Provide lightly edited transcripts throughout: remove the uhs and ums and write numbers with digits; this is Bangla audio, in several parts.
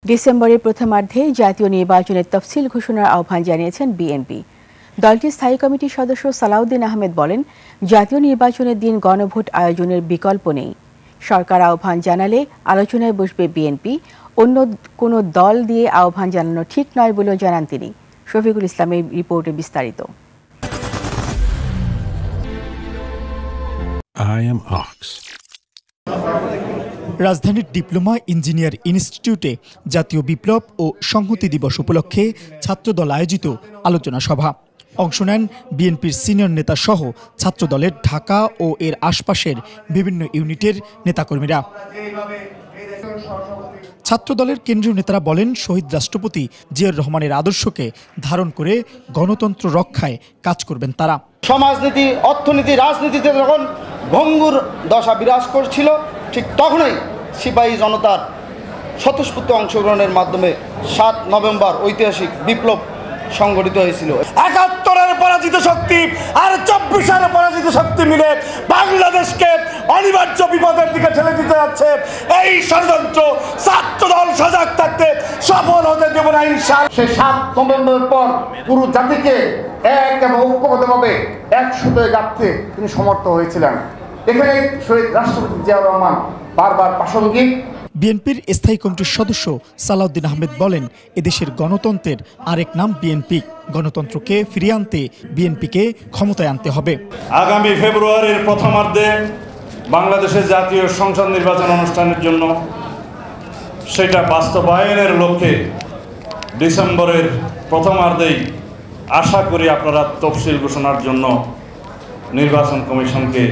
ডিসেম্বরের প্রথমার্ধে জাতীয় নির্বাচনের তফসিল ঘোষণার আহ্বান জানিয়েছেন বিএনপি। দলটির স্থায়ী কমিটির সদস্য সালাউদ্দিন আহমেদ বলেন, জাতীয় নির্বাচনের দিন গণভোট আয়োজনের বিকল্প নেই। সরকার আহ্বান জানালে আলোচনায় বসবে বিএনপি। অন্য কোনো দল দিয়ে আহ্বান জানানো ঠিক নয় বলেও জানান তিনি। শফিকুল ইসলামের রিপোর্টে বিস্তারিত। রাজধানীর ডিপ্লোমা ইঞ্জিনিয়ার ইনস্টিটিউটে জাতীয় বিপ্লব ও সংহতি দিবস উপলক্ষে ছাত্রদল আয়োজিত আলোচনা সভা। অংশ নেন বিএনপির সিনিয়র নেতা সহ ছাত্রদলের ঢাকা ও এর আশপাশের বিভিন্ন ইউনিটের নেতাকর্মীরা। ছাত্রদলের কেন্দ্রীয় নেতারা বলেন, শহীদ রাষ্ট্রপতি জিয়াউর রহমানের আদর্শকে ধারণ করে গণতন্ত্র রক্ষায় কাজ করবেন তারা। সমাজনীতি, অর্থনীতি, রাজনীতিতে যখন ভঙ্গুর দশা বিরাজ করছিল, ঠিক তখনই সিপাহী জনতার স্বতঃস্ফূর্ত অংশগ্রহণের মাধ্যমে ৭ নভেম্বর ঐতিহাসিক বিপ্লব সংগঠিত হয়েছিল। ৭১-এর পরাজিত শক্তি আর ২৪-এর পরাজিত শক্তি মিলে বাংলাদেশকে অনিবার্য বিপদের দিকে ঠেলে দিতে যাচ্ছে। এই ষড়যন্ত্র ছাত্রদল সজাগ থাকতে সফল হতে দেব না ইনশাআল্লাহ। সে ৭ নভেম্বরের পর পুরো জাতিকে এক এবং ঐক্যবদ্ধভাবে এক সুতোয় গাঁথতে তিনি সমর্থ হয়েছিলেন। এখানে শহীদ রাষ্ট্রপতি জিয়াউর রহমান বারবার প্রাসঙ্গিক। বিএনপির স্থায়ী কমিটির সদস্য সালাউদ্দিন আহমেদ বলেন, এদেশের গণতন্ত্রের আরেক নাম বিএনপি। গণতন্ত্রকে ফিরিয়ে আনতে বিএনপিকে ক্ষমতায় আনতে হবে। আগামী ফেব্রুয়ারির প্রথমার্ধে বাংলাদেশের জাতীয় সংসদ নির্বাচন অনুষ্ঠানের জন্য সেটা বাস্তবায়নের লক্ষ্যে ডিসেম্বরের প্রথমার্ধেই আশা করি আপনারা তফসিল ঘোষণার জন্য নির্বাচন কমিশনকে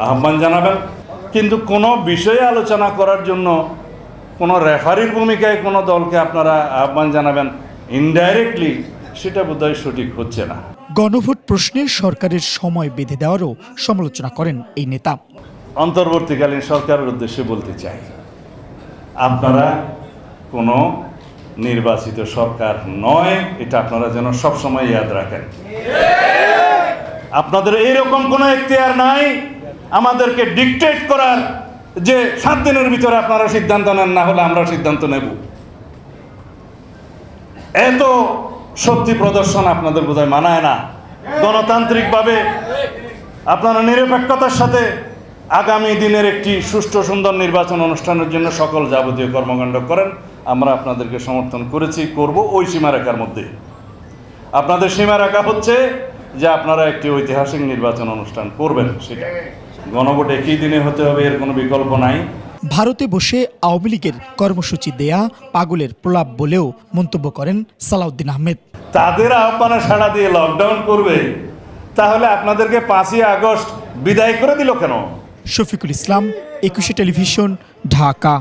আহ্বান জানাবেন। কিন্তু কোনো বিষয়ে আলোচনা করার জন্য কোনো রেফারির ভূমিকায় কোনো দলকে আপনারা আহ্বান জানাবেন ইনডাইরেক্টলি, সেটা বোধহয় সঠিক হচ্ছে না। গণভোট প্রশ্নে সরকারের সময় বেঁধে দেওয়ারও সমালোচনা করেন এই নেতা। অন্তর্বর্তীকালীন সরকারের উদ্দেশ্যে বলতে চাই, আপনারা কোনো নির্বাচিত সরকার নয়, এটা আপনারা যেন সবসময় ইয়াদ রাখেন। আপনাদের এইরকম কোনো এখতিয়ার নাই আমাদেরকে ডিকটেট করার যে 7 দিনের ভিতরে আপনারা সিদ্ধান্ত নেন, না হলে আমরা সিদ্ধান্ত নেব। এত শক্তি প্রদর্শন আপনাদের বোধহয় মানায় না। গণতান্ত্রিকভাবে আপনারা নিরপেক্ষতার সাথে আগামী দিনের একটি সুষ্ঠু সুন্দর নির্বাচন অনুষ্ঠানের জন্য সকল যাবতীয় কর্মকাণ্ড করেন। আমরা আপনাদেরকে সমর্থন করেছি, করব ওই সীমারেখার মধ্যে। আপনাদের সীমারেখা হচ্ছে যে আপনারা একটি ঐতিহাসিক নির্বাচন অনুষ্ঠান করবেন, সেটা গণভোট একই দিনে হতে হবে, এর কোনো বিকল্প নাই। ভারতে বসে আওয়ামী লীগের কর্মসূচি দেয়া পাগলের প্রলাপ বলেও মন্তব্য করেন সালাউদ্দিন আহমেদ। তাদের আহ্বানে সাড়া দিয়ে লকডাউন করবে, তাহলে আপনাদেরকে 5ই আগস্ট বিদায় করে দিল কেন? শফিকুল ইসলাম, 21 টেলিভিশন, ঢাকা।